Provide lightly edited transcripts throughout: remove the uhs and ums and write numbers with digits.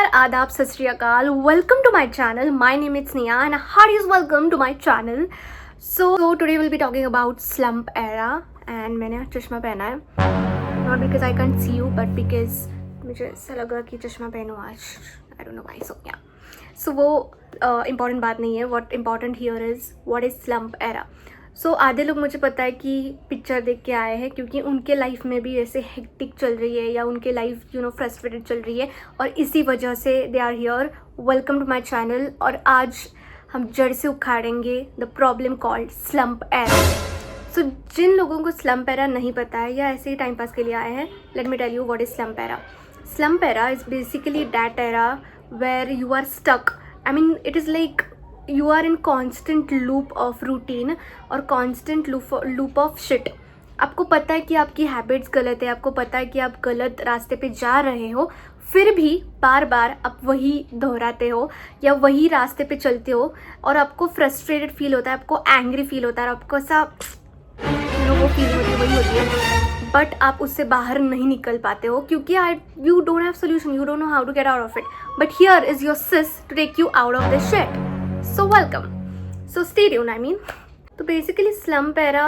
नमस्कार, आदाब, सत श्री अकाल. Welcome to my channel. My name is Sneha and heartiest welcome to my channel. So today we'll be talking about slump era and मैंने आज चश्मा पहना है. Not because I can't see you but because मुझे ऐसा लगा कि चश्मा पहनूँ आज. I don't know why. So yeah. So वो important बात नहीं है. What important here is what is slump era. सो आधे लोग मुझे पता है कि पिक्चर देख के आए हैं क्योंकि उनके लाइफ में भी ऐसे हेक्टिक चल रही है या उनके लाइफ फ्रस्ट्रेटेड चल रही है और इसी वजह से they are here. Welcome to my channel. और आज हम जड़ से उखाड़ेंगे the problem called slump era. So जिन लोगों को स्लम्प एरा नहीं पता है या ऐसे ही टाइम पास के लिए आए हैं, let me tell you what is slump era. Slump era is basically that era where you are stuck. I mean it is like you are in constant loop of routine और constant loop of shit. आपको पता है कि आपकी habits गलत है, आपको पता है कि आप गलत रास्ते पे जा रहे हो, फिर भी बार बार आप वही दोहराते हो या वही रास्ते पे चलते हो और आपको फ्रस्ट्रेटेड फील होता है, आपको एंग्री फील होता है, आपको ऐसा वो फील होती है, वही होती है. बट आप उससे बाहर नहीं निकल पाते हो क्योंकि you don't have solution, you don't know how to get out of it. But here is your sis to take you out of this shit. So welcome. So stay tune. I mean तो basically slump era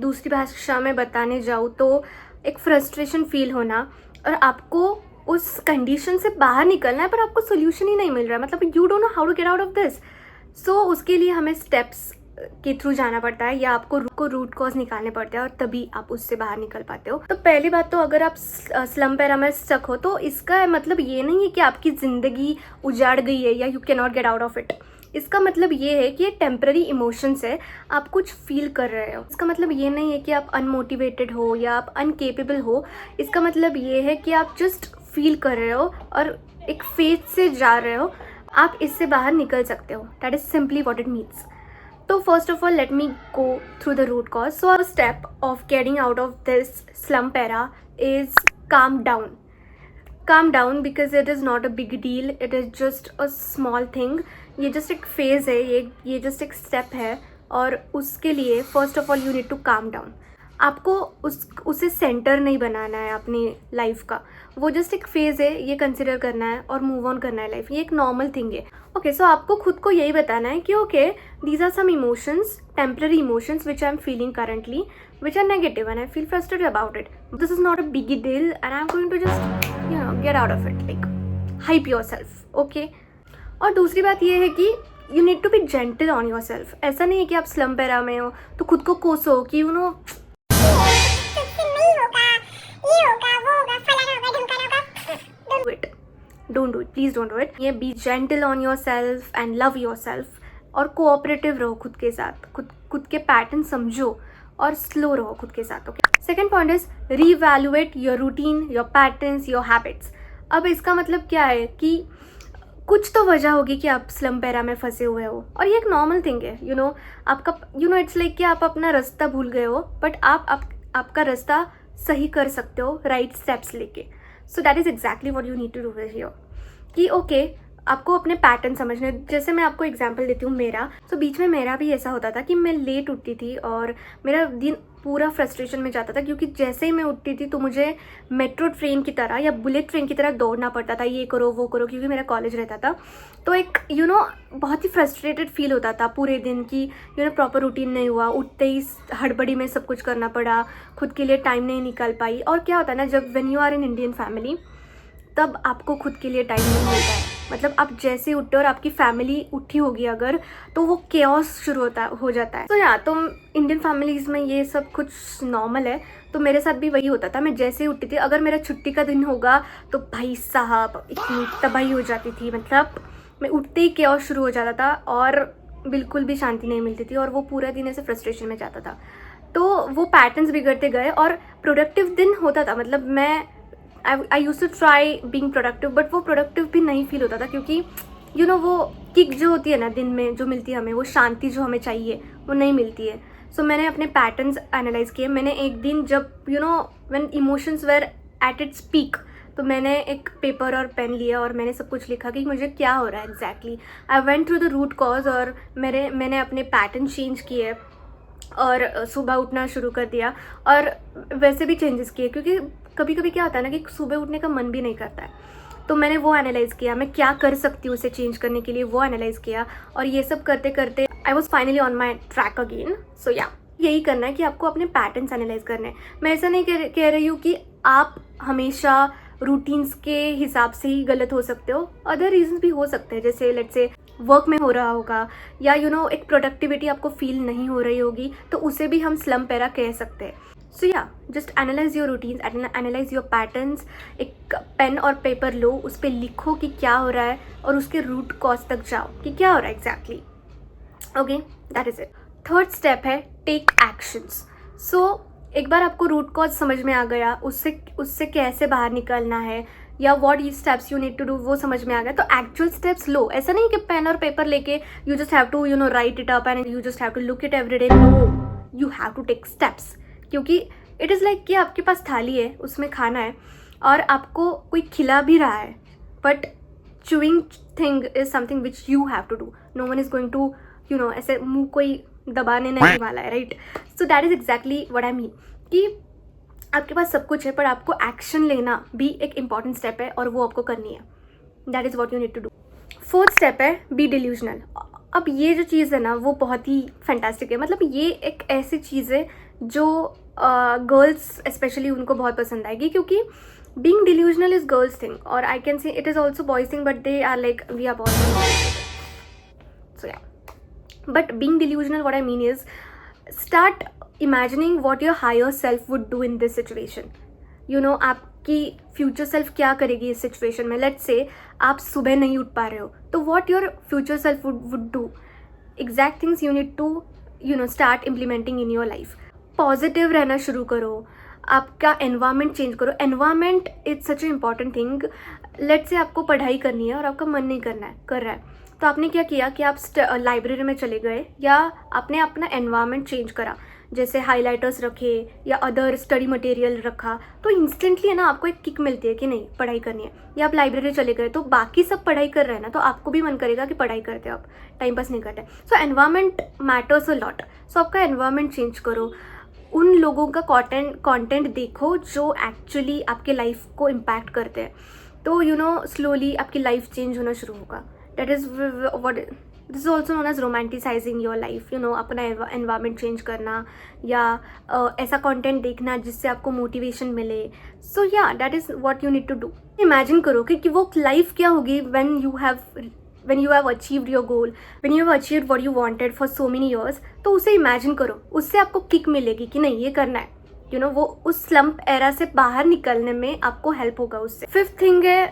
दूसरी भाषा में बताने जाऊँ तो एक frustration feel होना और आपको उस कंडीशन से बाहर निकलना है पर आपको सोल्यूशन ही नहीं मिल रहा है. मतलब you don't know how to get out of this. So उसके लिए हमें स्टेप्स के थ्रू जाना पड़ता है या आपको रूट कॉज निकालने पड़ते हैं और तभी आप उससे बाहर निकल पाते हो. तो पहली बात तो अगर आप स्लम्प एरा में स्टक हो तो इसका मतलब ये नहीं है कि आपकी ज़िंदगी उजाड़ गई है या you can not gate out of it. इसका मतलब ये है कि ये टेम्पररी इमोशंस है, आप कुछ फील कर रहे हो. इसका मतलब ये नहीं है कि आप अनमोटिवेटेड हो या आप अनकेपेबल हो. इसका मतलब ये है कि आप जस्ट फील कर रहे हो और एक फेज से जा रहे हो. आप इससे बाहर निकल सकते हो. That is simply what it means. तो first of all let me go through the root cause. So our step of getting out of this slump era is calm down. Calm down because it is not a big deal. It is just a small thing. ये just एक phase है, ये just एक step है और उसके लिए first of all you need to calm down. आपको उसे सेंटर नहीं बनाना है अपनी लाइफ का. वो जस्ट एक फेज़ है, ये कंसिडर करना है और मूव ऑन करना है लाइफ. ये एक नॉर्मल थिंग है. ओके, सो आपको खुद को यही बताना है कि okay these are some emotions, temporary emotions which I am feeling currently, which are negative and I feel frustrated about it. This is not a big deal and I am going to just get out of it. Like hype yourself. Okay. और दूसरी बात ये है कि you need to be gentle on your self. ऐसा नहीं है कि आप स्लम्प एरा में हो तो खुद को कोसो कि you know don't do it, please don't do it. ये be gentle on yourself and love yourself और कोऑपरेटिव रहो खुद के साथ. खुद के पैटर्न समझो और स्लो रहो खुद के साथ. Okay. Second point is re-evaluate your routine, your patterns, your habits. अब इसका मतलब क्या है कि कुछ तो वजह होगी कि आप स्लम्प एरा में फंसे हुए हो और ये एक नॉर्मल थिंग है. आपका इट्स लाइक कि आप अपना रास्ता भूल गए हो बट आपका रास्ता सही कर सकते हो राइट स्टेप्स लेके. So that is exactly what you need to do here. कि ओके आपको अपने पैटर्न समझने. जैसे मैं आपको एग्जांपल देती हूँ मेरा. तो बीच में मेरा भी ऐसा होता था कि मैं लेट उठती थी और मेरा दिन पूरा फ्रस्ट्रेशन में जाता था क्योंकि जैसे ही मैं उठती थी तो मुझे मेट्रो ट्रेन की तरह या बुलेट ट्रेन की तरह दौड़ना पड़ता था. ये करो वो करो क्योंकि मेरा कॉलेज रहता था. तो एक बहुत ही फ्रस्ट्रेटेड फील होता था पूरे दिन की प्रॉपर रूटीन नहीं हुआ. उठते ही हड़बड़ी में सब कुछ करना पड़ा, खुद के लिए टाइम नहीं निकाल पाई. और क्या होता है ना, जब when you are in Indian family तब आपको खुद के लिए टाइम नहीं मिलता है. मतलब आप जैसे उठते और आपकी फैमिली उठी होगी अगर तो वो केओस शुरू हो जाता है. तो तो इंडियन फैमिलीज़ में ये सब कुछ नॉर्मल है. तो मेरे साथ भी वही होता था. मैं जैसे ही उठती थी, अगर मेरा छुट्टी का दिन होगा तो भाई साहब इतनी तबाही हो जाती थी. मतलब मैं उठते ही केओस शुरू हो जाता था और बिल्कुल भी शांति नहीं मिलती थी और वो पूरा दिन ऐसे फ्रस्ट्रेशन में जाता था. तो वो पैटर्न्स बिगड़ते गए और प्रोडक्टिव दिन होता था. मतलब मैं I used to try being productive but वो प्रोडक्टिव भी नहीं फील होता था क्योंकि वो किक जो होती है ना दिन में जो मिलती है हमें, वो शांति जो हमें चाहिए वो नहीं मिलती है. सो मैंने अपने पैटर्न्स एनालाइज किए. मैंने एक दिन जब when emotions were at its peak तो मैंने एक पेपर और पेन लिया और मैंने सब कुछ लिखा कि मुझे क्या हो रहा है exactly. I went through the root cause और मैंने अपने पैटर्न चेंज किए और सुबह उठना शुरू कर दिया और वैसे भी चेंजेस किए क्योंकि कभी कभी क्या होता है ना कि सुबह उठने का मन भी नहीं करता है. तो मैंने वो एनालाइज़ किया, मैं क्या कर सकती हूँ उसे चेंज करने के लिए, वो एनालाइज़ किया। और ये सब करते करते I was finally on my track again. So yeah, यही करना है कि आपको अपने पैटर्न्स एनालाइज करने हैं। मैं ऐसा नहीं कह रही हूँ कि आप हमेशा रूटीन्स के हिसाब से ही गलत हो सकते हो, अदर रीजंस भी हो सकते हैं, जैसे लेट्स से वर्क में हो रहा होगा या एक प्रोडक्टिविटी आपको फील नहीं हो रही होगी, तो उसे भी हम स्लम्प एरा कह सकते हैं। सो या, just analyse your routines, analyse your patterns. एक पेन और पेपर लो, उस पर लिखो कि क्या हो रहा है और उसके रूट कॉज तक जाओ कि क्या हो रहा है exactly. Okay, that is it. Third step है टेक एक्शंस। सो एक बार आपको रूट कॉज समझ में आ गया, उससे कैसे बाहर निकलना है या what steps you need to do वो समझ में आ गया, तो एक्चुअल स्टेप्स लो। ऐसा नहीं कि पेन और पेपर लेके you just have to write it up and you just have to look it every day. No, you have to take steps, क्योंकि इट इज़ लाइक कि आपके पास थाली है, उसमें खाना है और आपको कोई खिला भी रहा है, but chewing thing is something which you have to do. No one is going to ऐसे मुंह कोई दबाने नहीं वाला है, right? So that is exactly what I mean कि आपके पास सब कुछ है पर आपको एक्शन लेना भी एक इम्पॉर्टेंट स्टेप है और वो आपको करनी है। That is what you need to do. Fourth step है बी डिल्यूजनल। अब ये जो चीज़ है ना वो बहुत ही फैंटास्टिक है। मतलब ये एक ऐसी चीज़ है जो गर्ल्स स्पेशली उनको बहुत पसंद आएगी, क्योंकि being delusional is girls thing और I can say it is also boys thing, but they are like we are boys. So yeah, but being delusional, what I mean is start imagining what your higher self would do in this situation. आपकी future self क्या करेगी इस situation में। Let's say आप सुबह नहीं उठ पा रहे हो, तो what your future self would do, exact things you need to start implementing in your life. Positive रहना शुरू करो, आपका एनवायरनमेंट चेंज करो। Environment is such A important thing. Let's say आपको पढ़ाई करनी है और आपका मन नहीं कर रहा है, तो आपने क्या किया कि आप लाइब्रेरी में चले गए या आपने अपना एनवायरनमेंट चेंज करा, जैसे हाइलाइटर्स रखे या अदर स्टडी मटेरियल रखा, तो इंस्टेंटली है ना आपको एक किक मिलती है कि नहीं पढ़ाई करनी है। या आप लाइब्रेरी चले गए तो बाकी सब पढ़ाई कर रहे हैं ना, तो आपको भी मन करेगा कि पढ़ाई करते हो, आप टाइम पास नहीं करते। सो एनवायरनमेंट मैटर्स अ लॉट। सो आपका एनवायरनमेंट चेंज करो, उन लोगों का कंटेंट देखो जो एक्चुअली आपके लाइफ को इम्पैक्ट करते हैं, तो स्लोली आपकी लाइफ चेंज होना शुरू होगा। That is what this is also known as romanticizing your life. अपना एनवायरनमेंट चेंज करना या ऐसा कंटेंट देखना जिससे आपको मोटिवेशन मिले। So yeah, that is what you need to do. Imagine करो कि वो लाइफ क्या होगी when you have achieved your goal, when you have achieved what you wanted for so many years। तो उसे इमेजिन करो, उससे आपको किक मिलेगी कि नहीं ये करना है। वो उस स्लम्प एरा से बाहर निकलने में आपको हेल्प होगा उससे। फिफ्थ थिंग है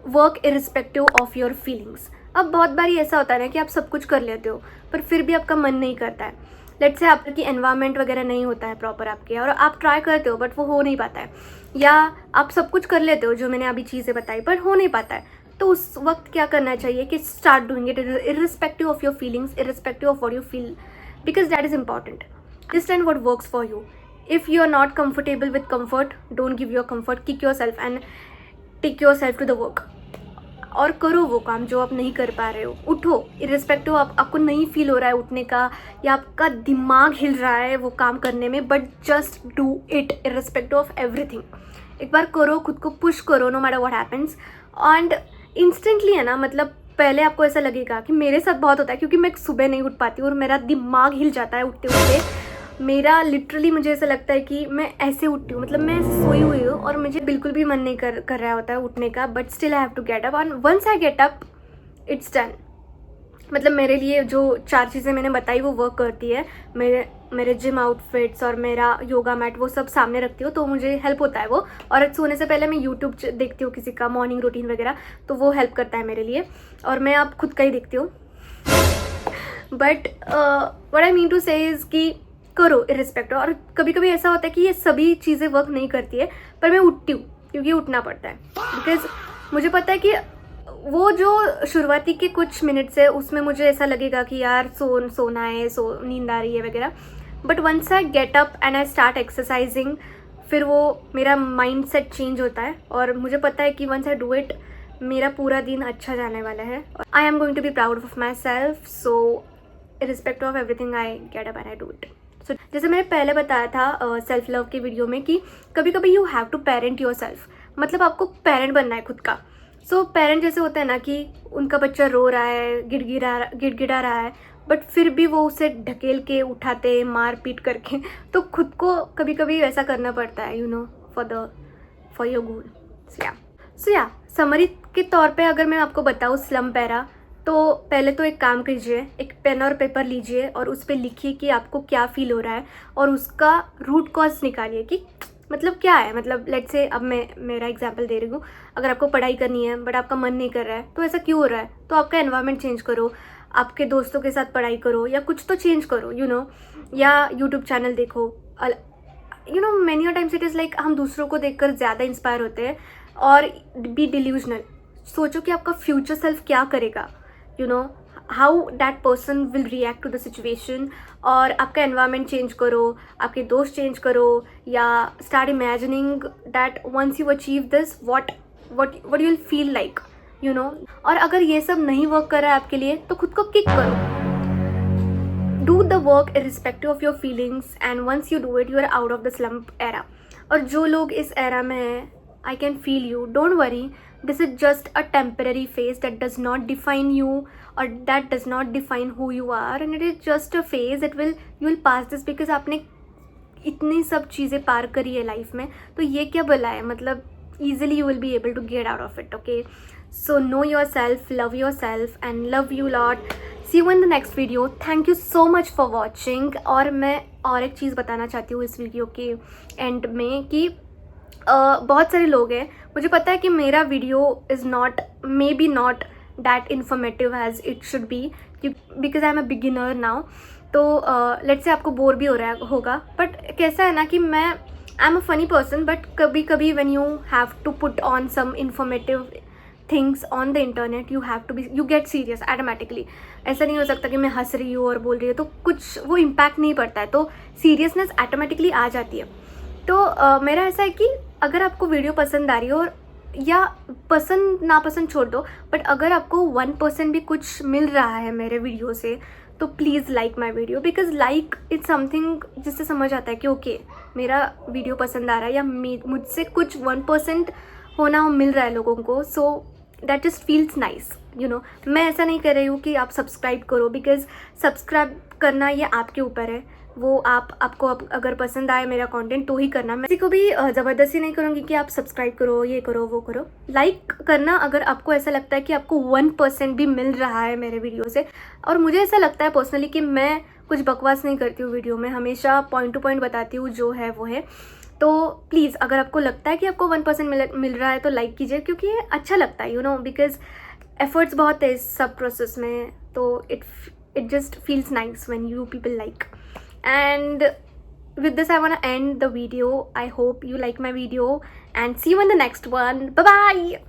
work irrespective of your feelings. अब बहुत बारी ऐसा होता है ना कि आप सब कुछ कर लेते हो पर फिर भी आपका मन नहीं करता है। लेट्स से आपकी एनवायरनमेंट वगैरह नहीं होता है प्रॉपर आपके, और आप ट्राई करते हो बट वो हो नहीं पाता है, या आप सब कुछ कर लेते हो जो मैंने अभी चीज़ें बताई पर हो नहीं पाता है, तो उस वक्त क्या करना चाहिए कि start doing it irrespective of your feelings, irrespective of what you feel, because that is important. Understand what works for you. If you are not comfortable with comfort, don't give your comfort, kick yourself and take yourself to the work और करो वो काम जो आप नहीं कर पा रहे हो। उठो, इरिस्पेक्टिव आपको नहीं फील हो रहा है उठने का या आपका दिमाग हिल रहा है वो काम करने में, but just do it irrespective of everything. एक बार करो, खुद को पुश करो, no matter what happens, and instantly है ना, मतलब पहले आपको ऐसा लगेगा कि मेरे साथ बहुत होता है क्योंकि मैं सुबह नहीं उठ पाती हूँ और मेरा दिमाग हिल जाता है उठते उठते। मेरा लिटरली मुझे ऐसा लगता है कि मैं ऐसे उठती हूँ, मतलब मैं सोई हुई हूँ और मुझे बिल्कुल भी मन नहीं कर रहा होता है उठने का, but still I have to get up, and once I get up it's done. मतलब मेरे लिए जो 4 चीज़ें मैंने बताई वो वर्क करती है। मेरे जिम आउटफिट्स और मेरा योगा मैट वो सब सामने रखती हूँ तो मुझे हेल्प होता है वो, और सोने से पहले मैं यूट्यूब देखती हूँ किसी का मॉर्निंग रूटीन वगैरह, तो वो हेल्प करता है मेरे लिए, और मैं अब खुद का ही देखती हूँ। But what I mean to say is कि करो इरिस्पेक्टिव। और कभी कभी ऐसा होता है कि ये सभी चीज़ें वर्क नहीं करती है पर मैं उठती हूँ क्योंकि उठना पड़ता है, बिकॉज मुझे पता है कि वो जो शुरुआती के कुछ मिनट्स है उसमें मुझे ऐसा लगेगा कि यार सोना है, नींद आ रही है वगैरह, but once I get up and I start exercising, फिर वो मेरा माइंड सेट चेंज होता है और मुझे पता है कि वंस आई डू इट मेरा पूरा दिन अच्छा जाने वाला है। I am going to be proud of myself, so irrespective of everything I get up and I do it. So जैसे मैंने पहले बताया था सेल्फ लव के वीडियो में कि कभी कभी you have to parent yourself, मतलब आपको पेरेंट बनना है खुद का। सो पेरेंट जैसे होता है ना कि उनका बच्चा रो रहा है, गिड़गिड़ा रहा है, बट फिर भी वो उसे ढकेल के उठाते, मार पीट करके, तो खुद को कभी कभी ऐसा करना पड़ता है, you know, for your goal. So yeah summary के तौर पे अगर मैं आपको बताऊँ स्लम्प एरा, तो पहले तो एक काम कीजिए, एक पेन और पेपर लीजिए और उस पर लिखिए कि आपको क्या फील हो रहा है और उसका रूट कॉज निकालिए कि मतलब क्या है। मतलब लेट्स से अब मैं मेरा एग्जांपल दे रही हूँ, अगर आपको पढ़ाई करनी है बट आपका मन नहीं कर रहा है तो ऐसा क्यों हो रहा है, तो आपका एनवायरनमेंट चेंज करो, आपके दोस्तों के साथ पढ़ाई करो या कुछ तो चेंज करो, यू नो, या यूट्यूब चैनल देखो। You know many times it is like हम दूसरों को देखकर ज़्यादा इंस्पायर होते हैं और बी डिल्यूजनल। सोचो कि आपका फ्यूचर सेल्फ क्या करेगा, you know, how that person will react to the situation. और आपका एनवायरनमेंट चेंज करो, आपके दोस्त चेंज करो, या start imagining that once you achieve this what you will feel like, you know. और अगर ये सब नहीं वर्क कर रहा है आपके लिए तो खुद को किक करो। Do the work irrespective of your feelings and once you do it you are out of the slump era. और जो लोग इस एरा में हैं, I can feel you. Don't worry. This is just a temporary phase that does not define you or that does not define who you are, and it is just a phase. You will pass this because आपने इतनी सब चीज़ें पार करी है life में, तो ये क्या भला है, मतलब easily you will be able to get out of it. Okay, so know yourself, love yourself, and love you lot. See you in the next video. Thank you so much for watching. और मैं और एक चीज़ बताना चाहती हूँ इस video के and में कि बहुत सारे लोग हैं, मुझे पता है कि मेरा video is not maybe not that informative as it should be, because I am a beginner now. तो लेट्स से आपको बोर भी हो रहा होगा, बट कैसा है ना कि मैं I am a funny person, but कभी कभी when you have to put on some informative things on the internet you get serious automatically. ऐसा नहीं हो सकता कि मैं हंस रही हूँ और बोल रही हूँ तो कुछ वो इम्पैक्ट नहीं पड़ता है, तो सीरियसनेस ऑटोमेटिकली आ जाती है। तो मेरा ऐसा है कि अगर आपको वीडियो पसंद आ रही हो, और या पसंद नापसंद छोड़ दो, बट अगर आपको 1% भी कुछ मिल रहा है मेरे वीडियो से तो please like my video, because like it's something जिससे समझ आता है कि ओके मेरा वीडियो पसंद आ रहा है या मुझसे कुछ 1% होना मिल रहा है लोगों को, so that just feels nice, you know. मैं ऐसा नहीं कर रही हूँ कि आप सब्सक्राइब करो, बिकॉज सब्सक्राइब करना ये आपके ऊपर है, वो आपको अगर पसंद आए मेरा कंटेंट तो ही करना। मैं किसी को भी ज़बरदस्ती नहीं करूँगी कि आप सब्सक्राइब करो, ये करो, वो करो। लाइक करना अगर आपको ऐसा लगता है कि आपको 1% भी मिल रहा है मेरे वीडियो से। और मुझे ऐसा लगता है पर्सनली कि मैं कुछ बकवास नहीं करती हूँ वीडियो में, हमेशा पॉइंट टू पॉइंट बताती हूँ, जो है वो है। तो प्लीज़ अगर आपको लगता है कि आपको 1% मिल रहा है तो लाइक कीजिए, क्योंकि ये अच्छा लगता है, यू नो, बिकॉज एफर्ट्स बहुत है इस सब प्रोसेस में, तो it just feels nice when you people like. And with this I want to end the video. I hope you like my video and see you in the next one. Bye bye.